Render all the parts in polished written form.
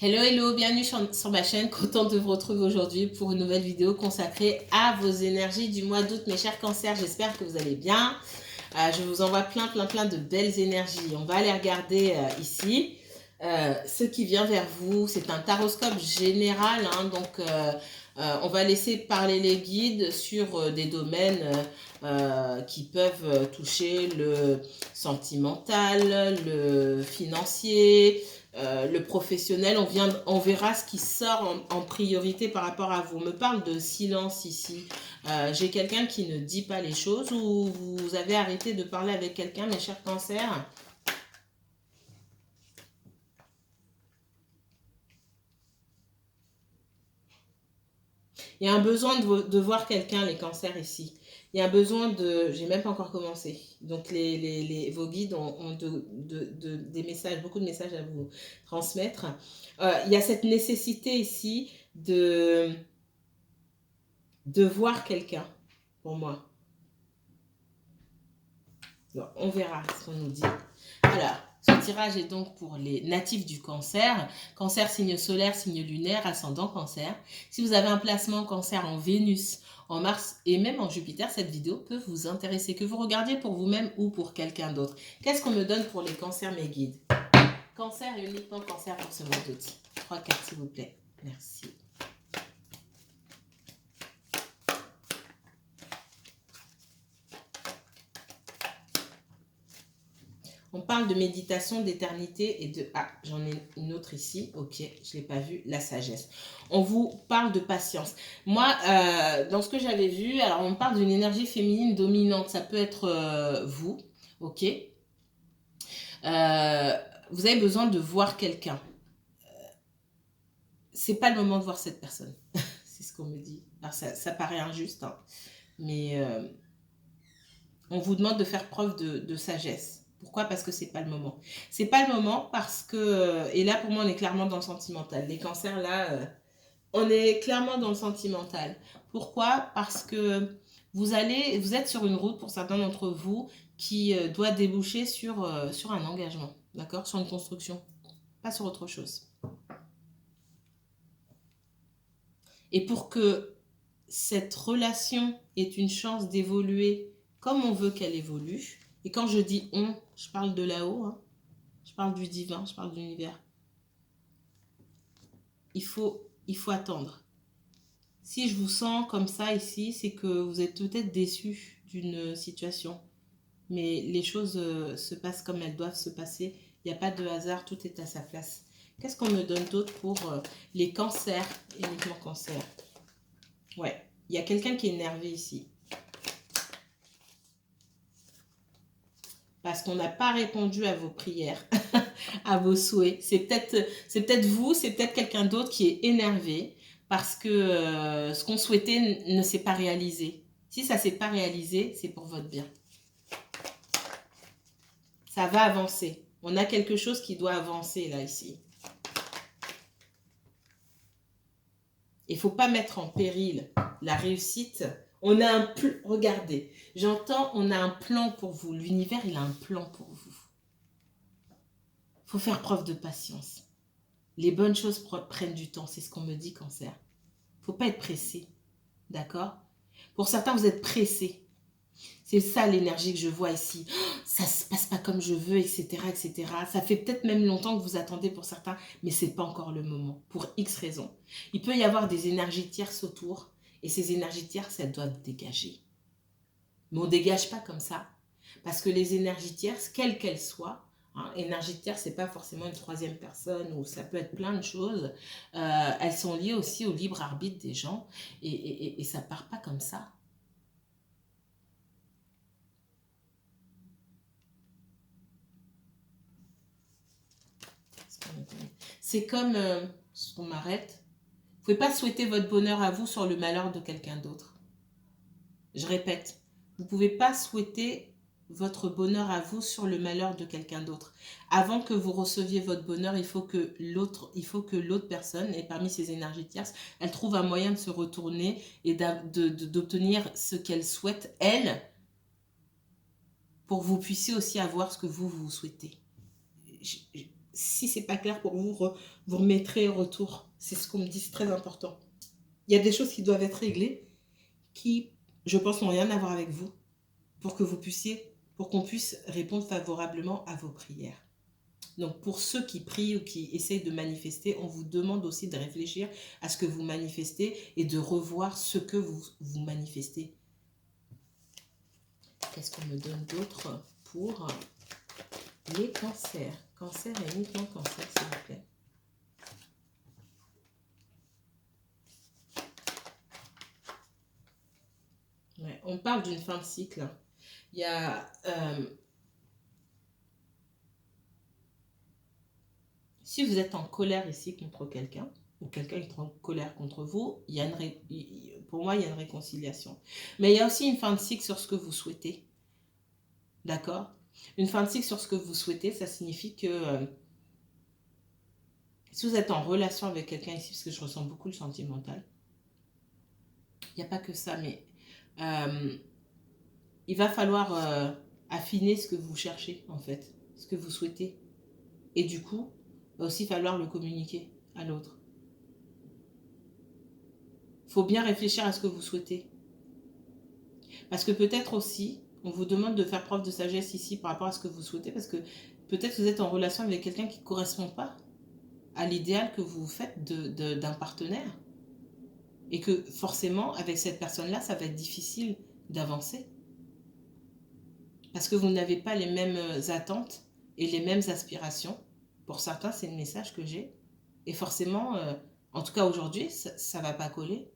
Hello, hello, bienvenue sur ma chaîne, contente de vous retrouver aujourd'hui pour une nouvelle vidéo consacrée à vos énergies du mois d'août, mes chers cancers. J'espère que vous allez bien. Je vous envoie plein de belles énergies. On va aller regarder ici ce qui vient vers vous. C'est un taroscope général, hein, donc on va laisser parler les guides sur des domaines qui peuvent toucher le sentimental, le financier, le professionnel. On verra ce qui sort en priorité par rapport à vous. On me parle de silence ici. J'ai quelqu'un qui ne dit pas les choses, ou vous avez arrêté de parler avec quelqu'un, mes chers cancers. Il y a un besoin de voir quelqu'un, les cancers ici. Il y a un besoin de... J'ai même pas encore commencé. Donc vos guides ont des messages, beaucoup de messages à vous transmettre. Il y a cette nécessité ici de voir quelqu'un, pour moi. Donc, on verra ce qu'on nous dit. Alors, ce tirage est donc pour les natifs du cancer. Cancer, signe solaire, signe lunaire, ascendant cancer. Si vous avez un placement cancer en Vénus, en Mars et même en Jupiter, cette vidéo peut vous intéresser. Que vous regardiez pour vous-même ou pour quelqu'un d'autre. Qu'est-ce qu'on me donne pour les cancers, mes guides? Cancer et uniquement cancer pour ce mois d'août. 3 cartes, s'il vous plaît. Merci. On parle de méditation, d'éternité et de... Ah, j'en ai une autre ici. Ok, je ne l'ai pas vue. La sagesse. On vous parle de patience. Moi, dans ce que j'avais vu, alors on parle d'une énergie féminine dominante. Ça peut être vous. Ok. Vous avez besoin de voir quelqu'un. C'est pas le moment de voir cette personne. C'est ce qu'on me dit. Alors ça paraît injuste, hein, mais on vous demande de faire preuve de sagesse. Pourquoi? Parce que c'est pas le moment. C'est pas le moment parce que... Et là, pour moi, on est clairement dans le sentimental. Les cancers, là, on est clairement dans le sentimental. Pourquoi? Parce que vous êtes sur une route, pour certains d'entre vous, qui doit déboucher sur un engagement. D'accord? Sur une construction. Pas sur autre chose. Et pour que cette relation ait une chance d'évoluer comme on veut qu'elle évolue, et quand je dis on, je parle de là-haut, hein, je parle du divin, je parle de l'univers. Il faut attendre. Si je vous sens comme ça ici, c'est que vous êtes peut-être déçu d'une situation. Mais les choses se passent comme elles doivent se passer. Il n'y a pas de hasard, tout est à sa place. Qu'est-ce qu'on me donne d'autre pour les cancers, uniquement cancers? Ouais, il y a quelqu'un qui est énervé ici. Parce qu'on n'a pas répondu à vos prières, à vos souhaits. C'est peut-être vous, c'est peut-être quelqu'un d'autre qui est énervé parce que ce qu'on souhaitait ne s'est pas réalisé. Si ça ne s'est pas réalisé, c'est pour votre bien. Ça va avancer. On a quelque chose qui doit avancer là, ici. Il ne faut pas mettre en péril la réussite. On a un plan. Regardez, j'entends, on a un plan pour vous. L'univers, il a un plan pour vous. Il faut faire preuve de patience. Les bonnes choses prennent du temps, c'est ce qu'on me dit, cancer. Il ne faut pas être pressé, d'accord? Pour certains, vous êtes pressé. C'est ça l'énergie que je vois ici. Oh, ça ne se passe pas comme je veux, etc., etc. Ça fait peut-être même longtemps que vous attendez pour certains, mais ce n'est pas encore le moment, pour X raisons. Il peut y avoir des énergies tierces autour, et ces énergies tierces, elles doivent dégager. Mais on ne dégage pas comme ça, parce que les énergies tierces, quelles qu'elles soient, hein, énergie tierce, ce n'est pas forcément une troisième personne, ou ça peut être plein de choses, elles sont liées aussi au libre arbitre des gens, et ça ne part pas comme ça. C'est comme, on m'arrête, vous ne pouvez pas souhaiter votre bonheur à vous sur le malheur de quelqu'un d'autre. Je répète, vous ne pouvez pas souhaiter votre bonheur à vous sur le malheur de quelqu'un d'autre. Avant que vous receviez votre bonheur, il faut que l'autre personne, et parmi ces énergies tierces, elle trouve un moyen de se retourner et d'obtenir ce qu'elle souhaite, elle, pour que vous puissiez aussi avoir ce que vous souhaitez. si c'est pas clair pour vous, vous remettrez retour. C'est ce qu'on me dit, c'est très important. Il y a des choses qui doivent être réglées, qui, je pense, n'ont rien à voir avec vous, pour qu'on puisse répondre favorablement à vos prières. Donc, pour ceux qui prient ou qui essayent de manifester, on vous demande aussi de réfléchir à ce que vous manifestez et de revoir ce que vous manifestez. Qu'est-ce qu'on me donne d'autre pour les cancers? Cancer et uniquement cancer, s'il vous plaît. Ouais, on parle d'une fin de cycle. Il y a... si vous êtes en colère ici contre quelqu'un, ou quelqu'un est en colère contre vous, pour moi, il y a une réconciliation. Mais il y a aussi une fin de cycle sur ce que vous souhaitez. D'accord? Une fin de cycle sur ce que vous souhaitez, ça signifie que si vous êtes en relation avec quelqu'un ici, parce que je ressens beaucoup le sentimental, il n'y a pas que ça, mais il va falloir affiner ce que vous cherchez, en fait, ce que vous souhaitez. Et du coup, il va aussi falloir le communiquer à l'autre. Il faut bien réfléchir à ce que vous souhaitez. Parce que peut-être aussi, on vous demande de faire preuve de sagesse ici par rapport à ce que vous souhaitez, parce que peut-être que vous êtes en relation avec quelqu'un qui ne correspond pas à l'idéal que vous faites d'un partenaire. Et que forcément, avec cette personne-là, ça va être difficile d'avancer. Parce que vous n'avez pas les mêmes attentes et les mêmes aspirations. Pour certains, c'est le message que j'ai. Et forcément, en tout cas aujourd'hui, ça ne va pas coller.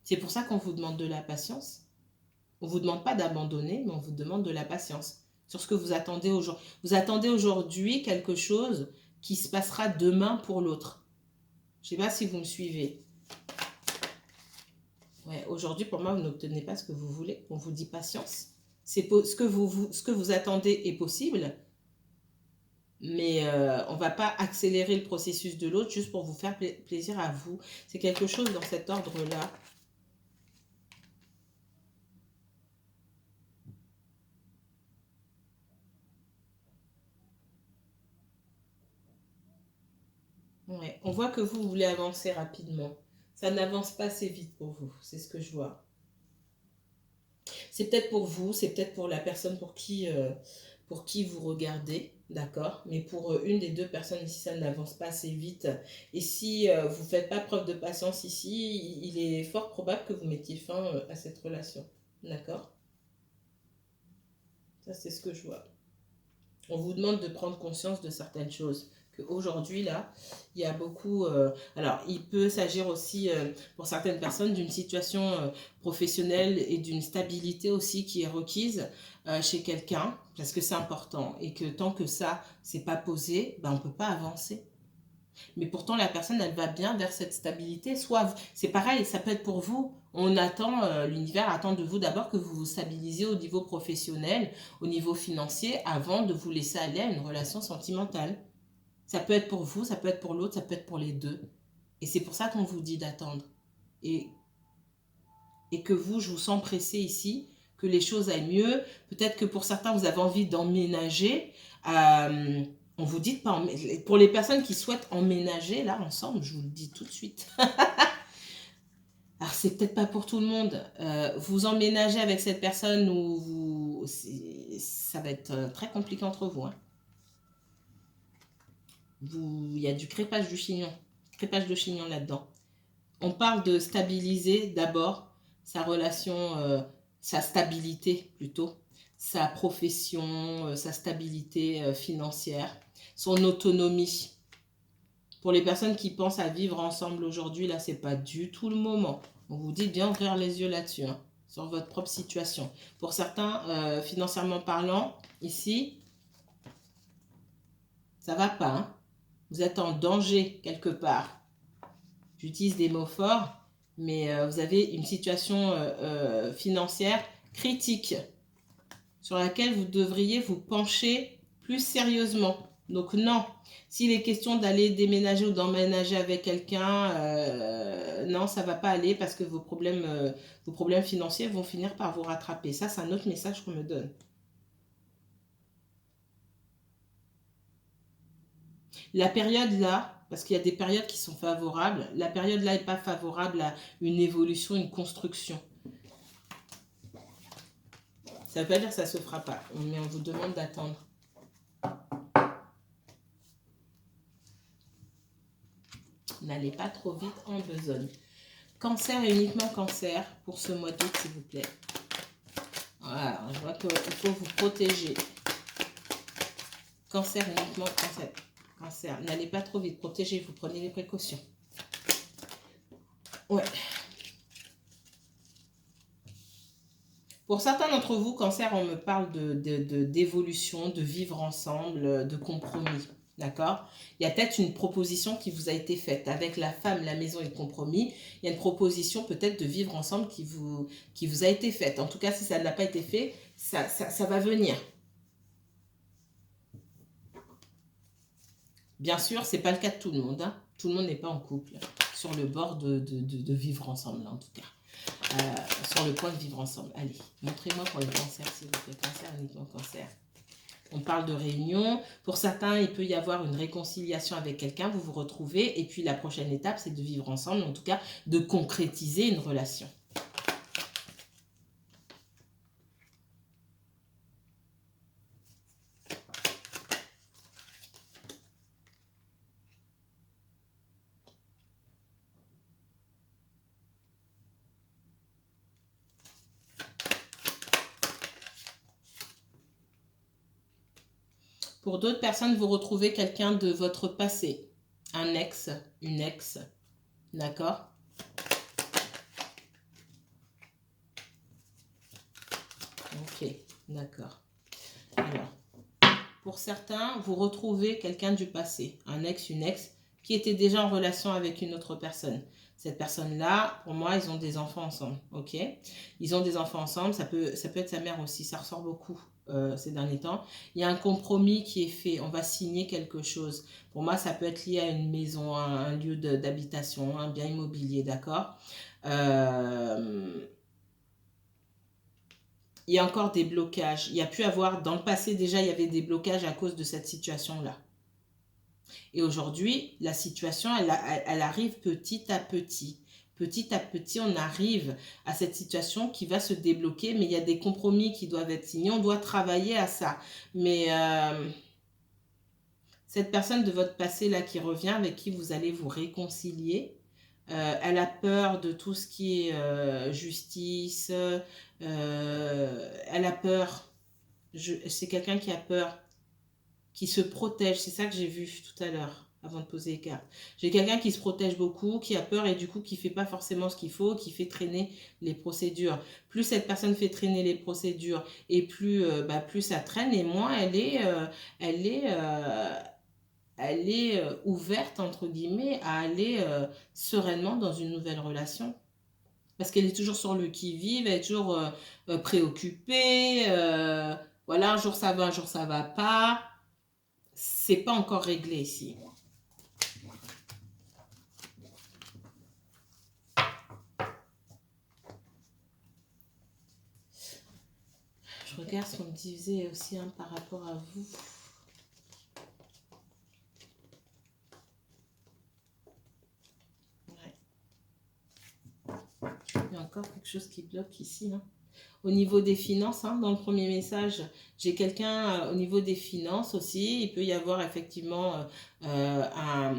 C'est pour ça qu'on vous demande de la patience. On ne vous demande pas d'abandonner, mais on vous demande de la patience. Sur ce que vous attendez aujourd'hui. Vous attendez aujourd'hui quelque chose qui se passera demain pour l'autre. Je ne sais pas si vous me suivez. Ouais, aujourd'hui, pour moi, vous n'obtenez pas ce que vous voulez. On vous dit patience. Ce que vous attendez est possible, mais on ne va pas accélérer le processus de l'autre juste pour vous faire plaisir à vous. C'est quelque chose dans cet ordre-là. Ouais. On voit que vous voulez avancer rapidement. Ça n'avance pas assez vite pour vous, c'est ce que je vois. C'est peut-être pour vous, c'est peut-être pour la personne pour qui vous regardez, d'accord? Mais pour une des deux personnes ici, ça n'avance pas assez vite. Et si vous ne faites pas preuve de patience ici, il est fort probable que vous mettiez fin à cette relation, d'accord? Ça, c'est ce que je vois. On vous demande de prendre conscience de certaines choses. Qu'aujourd'hui, là, il y a beaucoup... alors, il peut s'agir aussi, pour certaines personnes, d'une situation professionnelle et d'une stabilité aussi qui est requise chez quelqu'un, parce que c'est important. Et que tant que ça, c'est pas posé, ben, on ne peut pas avancer. Mais pourtant, la personne, elle va bien vers cette stabilité. Soit, c'est pareil, ça peut être pour vous. On attend, l'univers attend de vous d'abord que vous vous stabilisez au niveau professionnel, au niveau financier, avant de vous laisser aller à une relation sentimentale. Ça peut être pour vous, ça peut être pour l'autre, ça peut être pour les deux. Et c'est pour ça qu'on vous dit d'attendre. Et, et que vous, je vous sens pressé ici, que les choses aillent mieux. Peut-être que pour certains, vous avez envie d'emménager. On vous dit de pas pour les personnes qui souhaitent emménager, là, ensemble, je vous le dis tout de suite. Alors, c'est peut-être pas pour tout le monde. Vous emménagez avec cette personne ou ça va être très compliqué entre vous. Hein. Il y a du crépage de chignon là-dedans. On parle de stabiliser d'abord sa relation, sa stabilité plutôt, sa profession, sa stabilité financière, son autonomie. Pour les personnes qui pensent à vivre ensemble aujourd'hui, là, c'est pas du tout le moment. On vous dit de bien ouvrir les yeux là-dessus, hein, sur votre propre situation. Pour certains, financièrement parlant, ici, ça va pas. Hein. Vous êtes en danger quelque part. J'utilise des mots forts, mais vous avez une situation financière critique sur laquelle vous devriez vous pencher plus sérieusement. Donc non, s'il est question d'aller déménager ou d'emménager avec quelqu'un, non, ça ne va pas aller parce que vos problèmes financiers vont finir par vous rattraper. Ça, c'est un autre message qu'on me donne. La période là, parce qu'il y a des périodes qui sont favorables, la période là n'est pas favorable à une évolution, une construction. Ça ne veut pas dire que ça ne se fera pas, mais on vous demande d'attendre. N'allez pas trop vite en besogne. Cancer et uniquement cancer pour ce mois d'août, s'il vous plaît. Voilà, je vois qu'il faut vous protéger. Cancer uniquement cancer. Cancer, n'allez pas trop vite, protégez-vous, prenez les précautions. Ouais. Pour certains d'entre vous, cancer, on me parle d'évolution, de vivre ensemble, de compromis. D'accord? Il y a peut-être une proposition qui vous a été faite. Avec la femme, la maison et le compromis, il y a une proposition peut-être de vivre ensemble qui vous a été faite. En tout cas, si ça n'a pas été fait, ça va venir. Bien sûr, ce n'est pas le cas de tout le monde. Hein. Tout le monde n'est pas en couple, sur le bord de vivre ensemble, en tout cas. Sur le point de vivre ensemble. Allez, montrez-moi pour les cancers, s'il vous plaît. Cancer, uniquement cancer. On parle de réunion. Pour certains, il peut y avoir une réconciliation avec quelqu'un. Vous vous retrouvez. Et puis, la prochaine étape, c'est de vivre ensemble. En tout cas, de concrétiser une relation. Pour d'autres personnes, vous retrouvez quelqu'un de votre passé. Un ex, une ex. D'accord? Ok, d'accord. Alors, pour certains, vous retrouvez quelqu'un du passé. Un ex, une ex, qui était déjà en relation avec une autre personne. Cette personne-là, pour moi, ils ont des enfants ensemble. Ok? Ils ont des enfants ensemble. Ça peut être sa mère aussi. Ça ressort beaucoup. Ces derniers temps. Il y a un compromis qui est fait. On va signer quelque chose. Pour moi, ça peut être lié à une maison, à un lieu d'habitation, un bien immobilier, d'accord? Il y a encore des blocages. Il y a pu avoir, dans le passé déjà, il y avait des blocages à cause de cette situation-là. Et aujourd'hui, la situation, elle arrive petit à petit. Petit à petit, on arrive à cette situation qui va se débloquer, mais il y a des compromis qui doivent être signés. On doit travailler à ça. Mais cette personne de votre passé là qui revient, avec qui vous allez vous réconcilier, elle a peur de tout ce qui est justice. Elle a peur. C'est quelqu'un qui a peur, qui se protège. C'est ça que j'ai vu tout à l'heure avant de poser les cartes. J'ai quelqu'un qui se protège beaucoup, qui a peur et du coup qui ne fait pas forcément ce qu'il faut, qui fait traîner les procédures. Plus cette personne fait traîner les procédures et plus ça traîne et moins elle est ouverte, entre guillemets, à aller sereinement dans une nouvelle relation. Parce qu'elle est toujours sur le qui-vive, elle est toujours préoccupée. Voilà, un jour ça va, un jour ça va pas. C'est pas encore réglé ici. Je regarde ce qu'on me disait aussi par rapport à vous. Il y a encore quelque chose qui bloque ici. Hein. Au niveau des finances, hein, dans le premier message, j'ai quelqu'un au niveau des finances aussi. Il peut y avoir effectivement un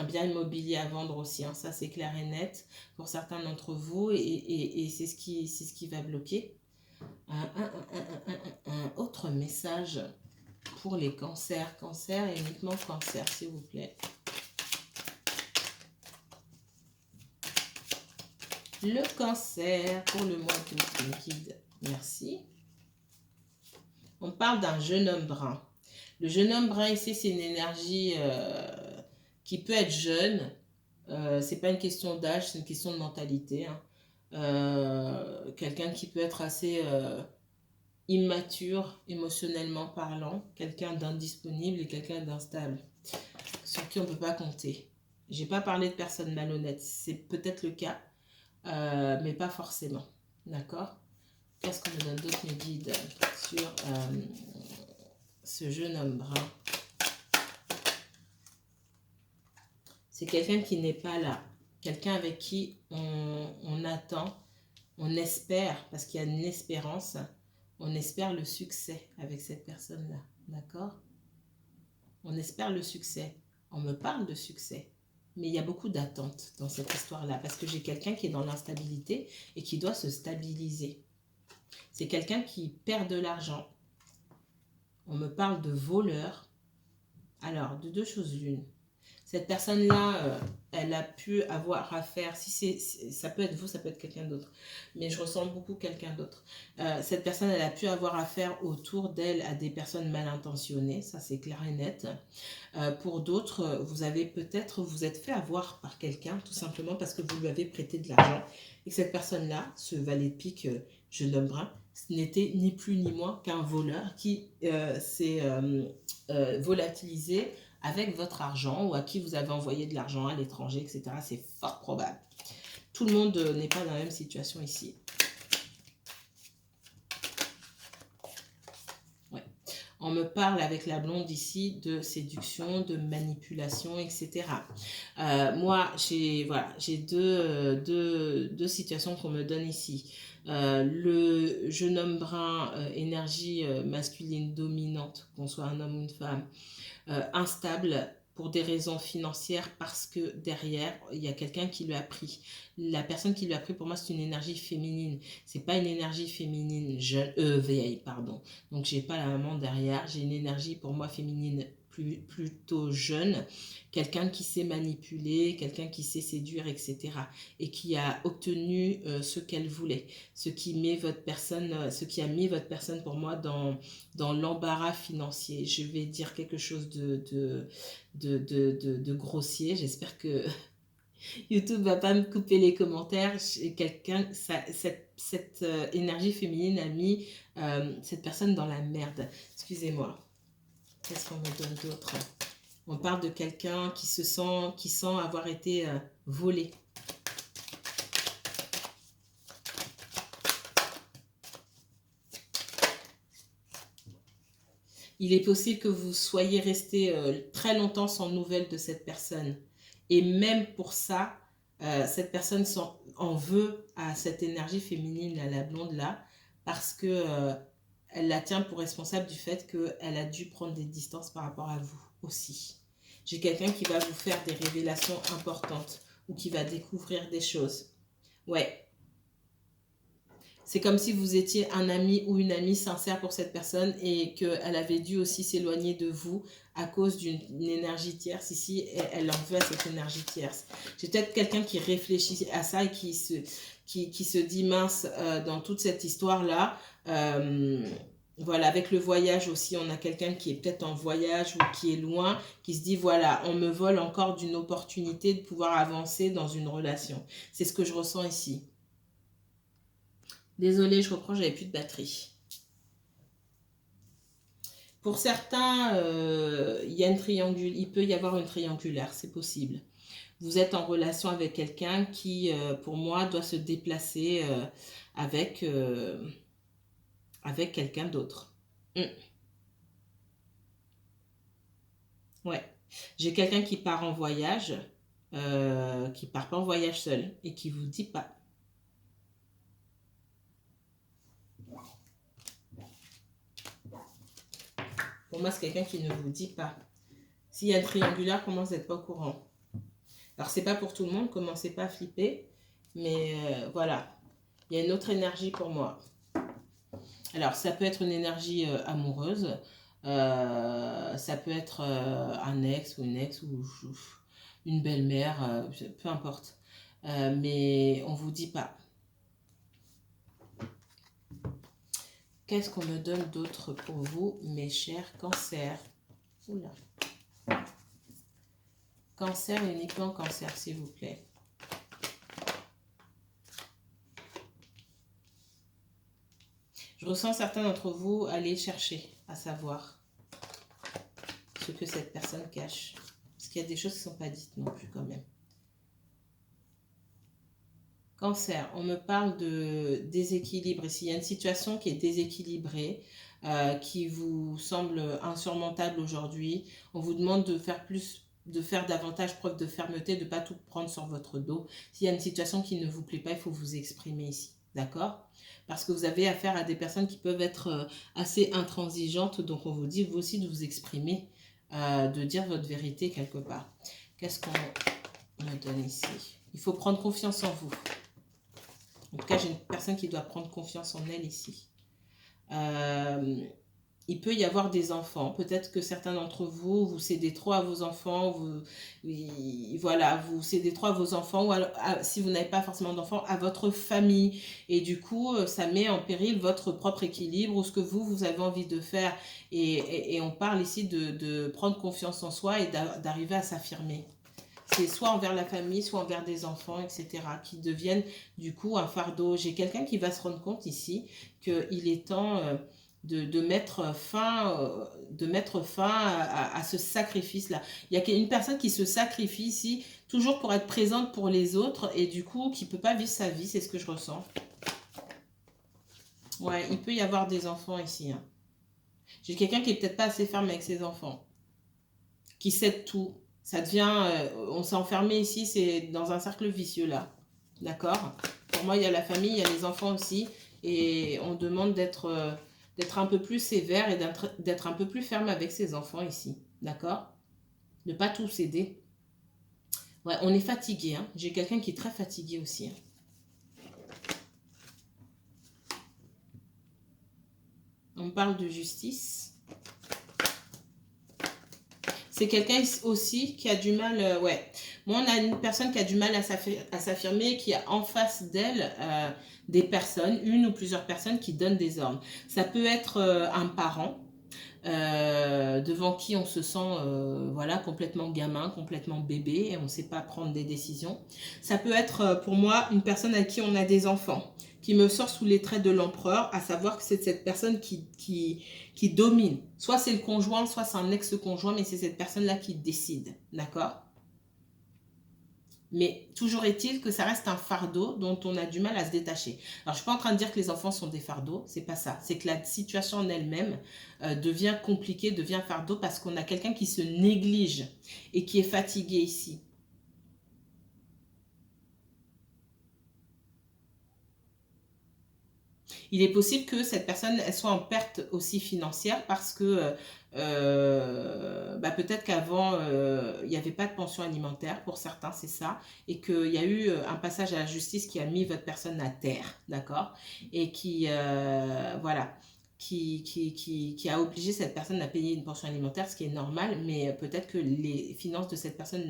bien immobilier à vendre aussi. Hein. Ça, c'est clair et net pour certains d'entre vous. Et c'est ce qui va bloquer. Un autre message pour les cancers. Cancer et uniquement cancer, s'il vous plaît. Le cancer pour le mois d'août, guide. Merci. On parle d'un jeune homme brun. Le jeune homme brun ici, c'est une énergie qui peut être jeune. C'est pas une question d'âge, c'est une question de mentalité. Hein. Quelqu'un qui peut être assez immature émotionnellement parlant, quelqu'un d'indisponible et quelqu'un d'instable, sur qui on ne peut pas compter. J'ai pas parlé de personnes malhonnêtes, c'est peut-être le cas, mais pas forcément. D'accord? Qu'est-ce qu'on me donne d'autre, mes guides, sur ce jeune homme brun? C'est quelqu'un qui n'est pas là. Quelqu'un avec qui on attend, on espère, parce qu'il y a une espérance, on espère le succès avec cette personne-là. D'accord? On espère le succès. On me parle de succès. Mais il y a beaucoup d'attentes dans cette histoire-là, parce que j'ai quelqu'un qui est dans l'instabilité et qui doit se stabiliser. C'est quelqu'un qui perd de l'argent. On me parle de voleur. Alors, de deux choses l'une. Cette personne-là, elle a pu avoir affaire, ça peut être vous, ça peut être quelqu'un d'autre, mais je ressens beaucoup quelqu'un d'autre. Cette personne, elle a pu avoir affaire autour d'elle à des personnes mal intentionnées, ça c'est clair et net. Pour d'autres, vous êtes fait avoir par quelqu'un, tout simplement parce que vous lui avez prêté de l'argent. Et que cette personne-là, ce valet de pique, jeune homme brun, ce n'était ni plus ni moins qu'un voleur qui s'est volatilisé avec votre argent ou à qui vous avez envoyé de l'argent à l'étranger, etc. C'est fort probable. Tout le monde n'est pas dans la même situation ici. Ouais. On me parle avec la blonde ici de séduction, de manipulation, etc. Moi, j'ai deux situations qu'on me donne ici. Le jeune homme brun, énergie masculine dominante, qu'on soit un homme ou une femme, instable pour des raisons financières parce que derrière, il y a quelqu'un qui lui a pris. La personne qui lui a pris, pour moi, c'est une énergie féminine. C'est pas une énergie féminine vieille, pardon. Donc, j'ai pas la maman derrière. J'ai une énergie, pour moi, féminine plutôt jeune. Quelqu'un qui sait manipuler, quelqu'un qui sait séduire, etc. Et qui a obtenu ce qu'elle voulait. Ce qui a mis votre personne, pour moi, dans l'embarras financier. Je vais dire quelque chose de grossier. J'espère que YouTube va pas me couper les commentaires. Cette énergie féminine a mis cette personne dans la merde. Excusez-moi. Qu'est-ce qu'on me donne d'autre? On parle de quelqu'un qui sent avoir été volé. Il est possible que vous soyez resté très longtemps sans nouvelles de cette personne. Et même pour ça, cette personne en veut à cette énergie féminine, à la blonde là, parce que elle la tient pour responsable du fait qu'elle a dû prendre des distances par rapport à vous aussi. J'ai quelqu'un qui va vous faire des révélations importantes ou qui va découvrir des choses. Ouais. C'est comme si vous étiez un ami ou une amie sincère pour cette personne et qu'elle avait dû aussi s'éloigner de vous à cause d'une énergie tierce. Ici, elle en veut à cette énergie tierce. J'ai peut-être quelqu'un qui réfléchit à ça et qui se dit mince dans toute cette histoire-là. Voilà, avec le voyage aussi, on a quelqu'un qui est peut-être en voyage ou qui est loin, qui se dit voilà, on me vole encore d'une opportunité de pouvoir avancer dans une relation. C'est ce que je ressens ici. Désolée, je reprends, j'avais plus de batterie. Pour certains, il peut y avoir une triangulaire, c'est possible. Vous êtes en relation avec quelqu'un qui, pour moi, doit se déplacer avec quelqu'un d'autre. Ouais. J'ai quelqu'un qui part en voyage, qui part pas en voyage seul et qui vous dit pas. Pour moi, c'est quelqu'un qui ne vous dit pas. S'il y a un triangulaire, comment vous n'êtes pas au courant? Alors, c'est pas pour tout le monde, commencez pas à flipper. Mais voilà, il y a une autre énergie pour moi. Alors, ça peut être une énergie amoureuse. Ça peut être un ex ou une ex ou une belle-mère, peu importe. Mais on vous dit pas. Qu'est-ce qu'on me donne d'autre pour vous, mes chers cancers? Oula. Cancer, uniquement cancer, s'il vous plaît. Je ressens certains d'entre vous aller chercher à savoir ce que cette personne cache. Parce qu'il y a des choses qui ne sont pas dites non plus quand même. Cancer, on me parle de déséquilibre. Ici, il y a une situation qui est déséquilibrée, qui vous semble insurmontable aujourd'hui. On vous demande de faire plus de faire davantage preuve de fermeté, de ne pas tout prendre sur votre dos. S'il y a une situation qui ne vous plaît pas, il faut vous exprimer ici. D'accord? Parce que vous avez affaire à des personnes qui peuvent être assez intransigeantes. Donc, on vous dit, vous aussi, de vous exprimer, de dire votre vérité quelque part. Qu'est-ce qu'on me donne ici? Il faut prendre confiance en vous. En tout cas, j'ai une personne qui doit prendre confiance en elle ici. Il peut y avoir des enfants. Peut-être que certains d'entre vous, vous cédez trop à vos enfants. Voilà, vous cédez trop à vos enfants. Ou alors, si vous n'avez pas forcément d'enfants, à votre famille. Et du coup, ça met en péril votre propre équilibre ou ce que vous avez envie de faire. Et on parle ici de prendre confiance en soi et d'arriver à s'affirmer. C'est soit envers la famille, soit envers des enfants, etc., qui deviennent du coup un fardeau. J'ai quelqu'un qui va se rendre compte ici qu'il est temps de mettre fin à ce sacrifice-là. Il y a une personne qui se sacrifie ici, toujours pour être présente pour les autres, et du coup, qui ne peut pas vivre sa vie, c'est ce que je ressens. Ouais, il peut y avoir des enfants ici. Hein. J'ai quelqu'un qui est peut-être pas assez ferme avec ses enfants, qui cède tout. Ça devient, on s'est enfermé ici, c'est dans un cercle vicieux là. D'accord? Pour moi, il y a la famille, il y a les enfants aussi. Et on demande d'être un peu plus sévère et d'être un peu plus ferme avec ses enfants ici. D'accord? Ne pas tout céder. Ouais, on est fatigué. Hein. J'ai quelqu'un qui est très fatigué aussi. Hein. On parle de justice. C'est quelqu'un aussi qui a du mal, ouais. Moi, on a une personne qui a du mal à s'affirmer, qui a en face d'elle des personnes, une ou plusieurs personnes qui donnent des ordres. Ça peut être un parent devant qui on se sent voilà, complètement gamin, complètement bébé et on ne sait pas prendre des décisions. Ça peut être pour moi une personne à qui on a des enfants, qui me sort sous les traits de l'empereur, à savoir que c'est cette personne qui domine. Soit c'est le conjoint, soit c'est un ex-conjoint, mais c'est cette personne-là qui décide. D'accord? Mais toujours est-il que ça reste un fardeau dont on a du mal à se détacher. Alors, je ne suis pas en train de dire que les enfants sont des fardeaux, c'est pas ça. C'est que la situation en elle-même devient compliquée, devient fardeau parce qu'on a quelqu'un qui se néglige et qui est fatigué ici. Il est possible que cette personne elle soit en perte aussi financière parce que peut-être qu'avant, il n'y avait pas de pension alimentaire, pour certains, c'est ça, et qu'il y a eu un passage à la justice qui a mis votre personne à terre, d'accord? Et qui, voilà, qui a obligé cette personne à payer une pension alimentaire, ce qui est normal, mais peut-être que les finances de cette personne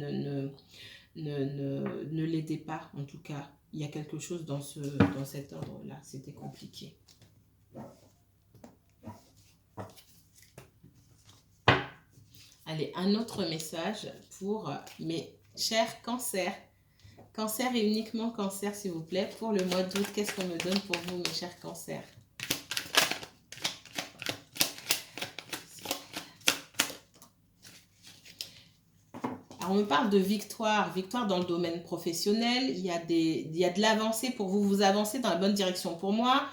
ne l'aidaient pas, en tout cas. Il y a quelque chose dans cet ordre-là, c'était compliqué. Allez, un autre message pour mes chers cancers. Cancer et uniquement cancer, s'il vous plaît. Pour le mois d'août, qu'est-ce qu'on me donne pour vous, mes chers cancers? Alors, on me parle de victoire dans le domaine professionnel. Il y a de l'avancée pour vous. Vous avancez dans la bonne direction. Pour moi,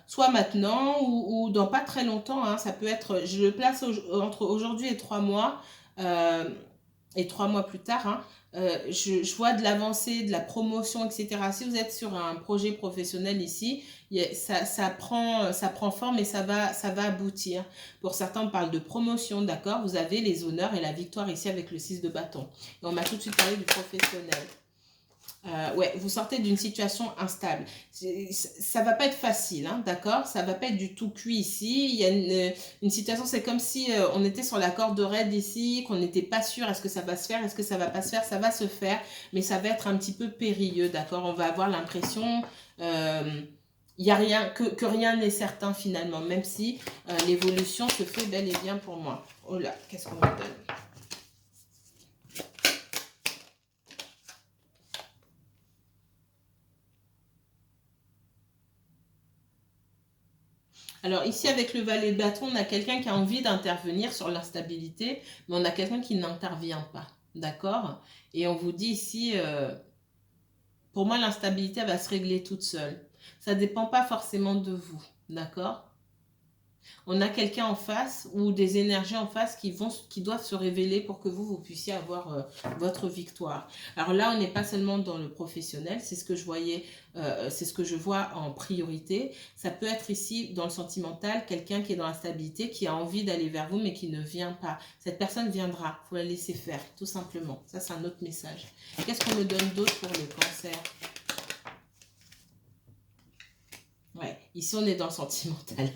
soit maintenant ou dans pas très longtemps. Hein, ça peut être, je le place entre aujourd'hui et 3 mois. Et 3 mois plus tard, hein, je vois de l'avancée, de la promotion, etc. Si vous êtes sur un projet professionnel ici, ça prend forme et ça va aboutir. Pour certains, on parle de promotion, d'accord? Vous avez les honneurs et la victoire ici avec le 6 de bâton. Et on m'a tout de suite parlé du professionnel. Ouais, vous sortez d'une situation instable. Ça va pas être facile, hein, d'accord? Ça va pas être du tout cuit ici. Il y a une situation, c'est comme si on était sur la corde raide ici, qu'on n'était pas sûr, est-ce que ça va se faire, est-ce que ça va pas se faire? Ça va se faire, mais ça va être un petit peu périlleux, d'accord? On va avoir l'impression il y a rien, que rien n'est certain finalement, même si l'évolution se fait bel et bien pour moi. Oh là, qu'est-ce qu'on me donne? Alors ici, avec le valet de bâton, on a quelqu'un qui a envie d'intervenir sur l'instabilité, mais on a quelqu'un qui n'intervient pas. D'accord? Et on vous dit ici, pour moi, l'instabilité va se régler toute seule. Ça ne dépend pas forcément de vous. D'accord? On a quelqu'un en face ou des énergies en face qui doivent se révéler pour que vous puissiez avoir votre victoire. Alors là, on n'est pas seulement dans le professionnel, c'est ce que je voyais, c'est ce que je vois en priorité. Ça peut être ici, dans le sentimental, quelqu'un qui est dans la stabilité, qui a envie d'aller vers vous, mais qui ne vient pas. Cette personne viendra, il faut la laisser faire, tout simplement. Ça, c'est un autre message. Qu'est-ce qu'on me donne d'autre pour le cancer ? Ouais, ici on est dans le sentimental,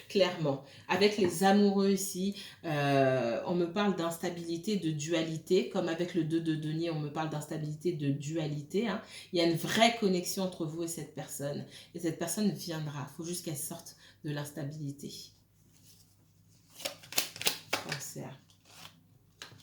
clairement. Avec les amoureux ici, on me parle d'instabilité, de dualité, comme avec le 2 de denier, on me parle d'instabilité, de dualité. Hein. Il y a une vraie connexion entre vous et cette personne. Et cette personne viendra, il faut juste qu'elle sorte de l'instabilité. Cancer.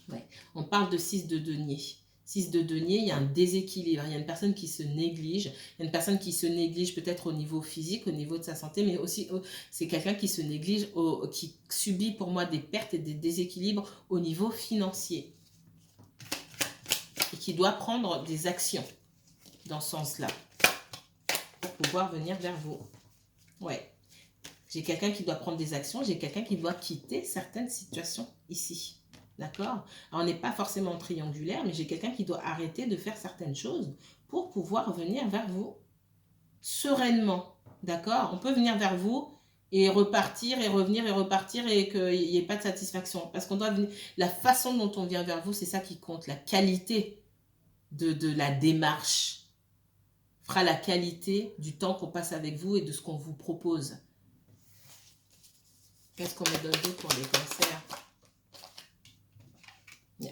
Ouais. On parle de 6 de denier. 6 de denier, il y a un déséquilibre, il y a une personne qui se néglige, il y a une personne qui se néglige peut-être au niveau physique, au niveau de sa santé, mais aussi c'est quelqu'un qui se néglige, qui subit pour moi des pertes et des déséquilibres au niveau financier et qui doit prendre des actions dans ce sens-là pour pouvoir venir vers vous. Ouais, j'ai quelqu'un qui doit prendre des actions, j'ai quelqu'un qui doit quitter certaines situations ici. D'accord? Alors, on n'est pas forcément triangulaire, mais j'ai quelqu'un qui doit arrêter de faire certaines choses pour pouvoir venir vers vous sereinement. D'accord? On peut venir vers vous et repartir et revenir et repartir et qu'il n'y ait pas de satisfaction. Parce qu'on doit venir. La façon dont on vient vers vous, c'est ça qui compte. La qualité de la démarche fera la qualité du temps qu'on passe avec vous et de ce qu'on vous propose. Qu'est-ce qu'on me donne d'autre pour les cancers ?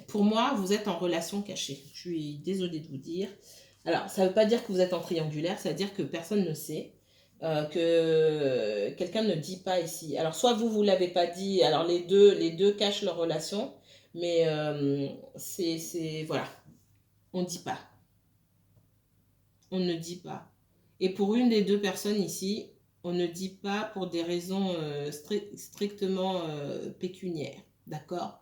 Pour moi, vous êtes en relation cachée. Je suis désolée de vous dire. Alors, ça ne veut pas dire que vous êtes en triangulaire, ça veut dire que personne ne sait, que quelqu'un ne dit pas ici. Alors, soit vous ne l'avez pas dit, alors les deux cachent leur relation, mais voilà, on ne dit pas. On ne dit pas. Et pour une des deux personnes ici, on ne dit pas pour des raisons strictement pécuniaires, d'accord ?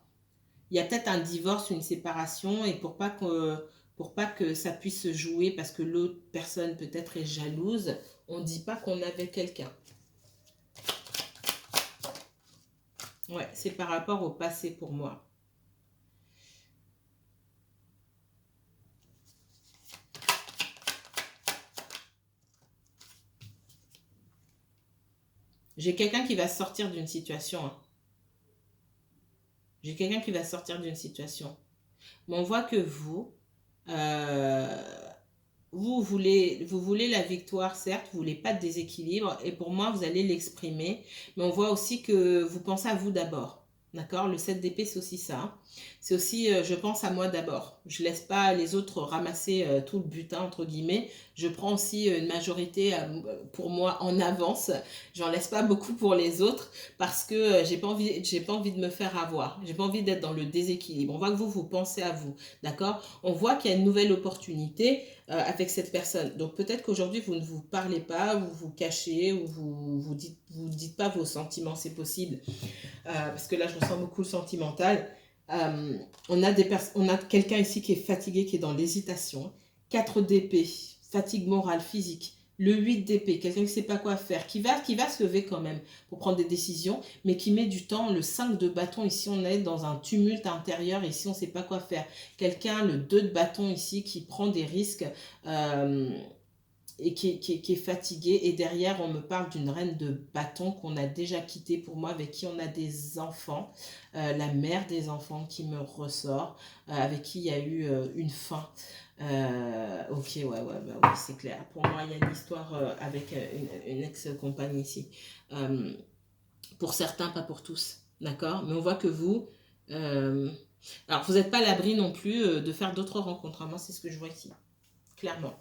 Il y a peut-être un divorce, une séparation, et pour pas que ça puisse se jouer parce que l'autre personne peut-être est jalouse, on ne dit pas qu'on avait quelqu'un. Ouais, c'est par rapport au passé pour moi. J'ai quelqu'un qui va sortir d'une situation. Hein. J'ai quelqu'un qui va sortir d'une situation. Mais on voit que vous voulez la victoire, certes, vous voulez pas de déséquilibre, et pour moi, vous allez l'exprimer, mais on voit aussi que vous pensez à vous d'abord. D'accord? Le 7 d'épée, c'est aussi ça. C'est aussi, je pense à moi d'abord. Je laisse pas les autres ramasser tout le butin, entre guillemets. Je prends aussi une majorité pour moi en avance. J'en laisse pas beaucoup pour les autres parce que j'ai pas envie de me faire avoir. J'ai pas envie d'être dans le déséquilibre. On voit que vous pensez à vous. D'accord? On voit qu'il y a une nouvelle opportunité avec cette personne. Donc peut-être qu'aujourd'hui, vous ne vous parlez pas, vous vous cachez, ou vous dites pas vos sentiments, c'est possible. Parce que là, je ressens beaucoup le sentimental. On a quelqu'un ici qui est fatigué, qui est dans l'hésitation. 4 d'épée, fatigue morale, physique. Le 8 d'épée, quelqu'un qui ne sait pas quoi faire, qui va se lever quand même pour prendre des décisions, mais qui met du temps. Le 5 de bâton, ici on est dans un tumulte intérieur, ici on ne sait pas quoi faire. Quelqu'un, le 2 de bâton ici, qui prend des risques et qui est fatigué. Et derrière, on me parle d'une reine de bâton qu'on a déjà quittée pour moi, avec qui on a des enfants. La mère des enfants qui me ressort, avec qui il y a eu une fin. Ok, ouais, oui, c'est clair. Pour moi, il y a une histoire avec une ex-compagne ici. Pour certains, pas pour tous. D'accord? Mais on voit que vous... alors, vous n'êtes pas à l'abri non plus de faire d'autres rencontres. Moi, c'est ce que je vois ici. Clairement.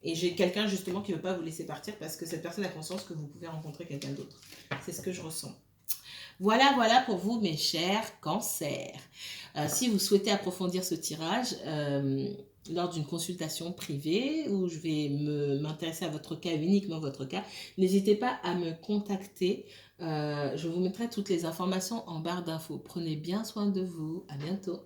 Et j'ai quelqu'un justement qui ne veut pas vous laisser partir parce que cette personne a conscience que vous pouvez rencontrer quelqu'un d'autre. C'est ce que je ressens. Voilà pour vous, mes chers cancers. Si vous souhaitez approfondir ce tirage lors d'une consultation privée où je vais m'intéresser à votre cas, uniquement votre cas, n'hésitez pas à me contacter. Je vous mettrai toutes les informations en barre d'infos. Prenez bien soin de vous. À bientôt.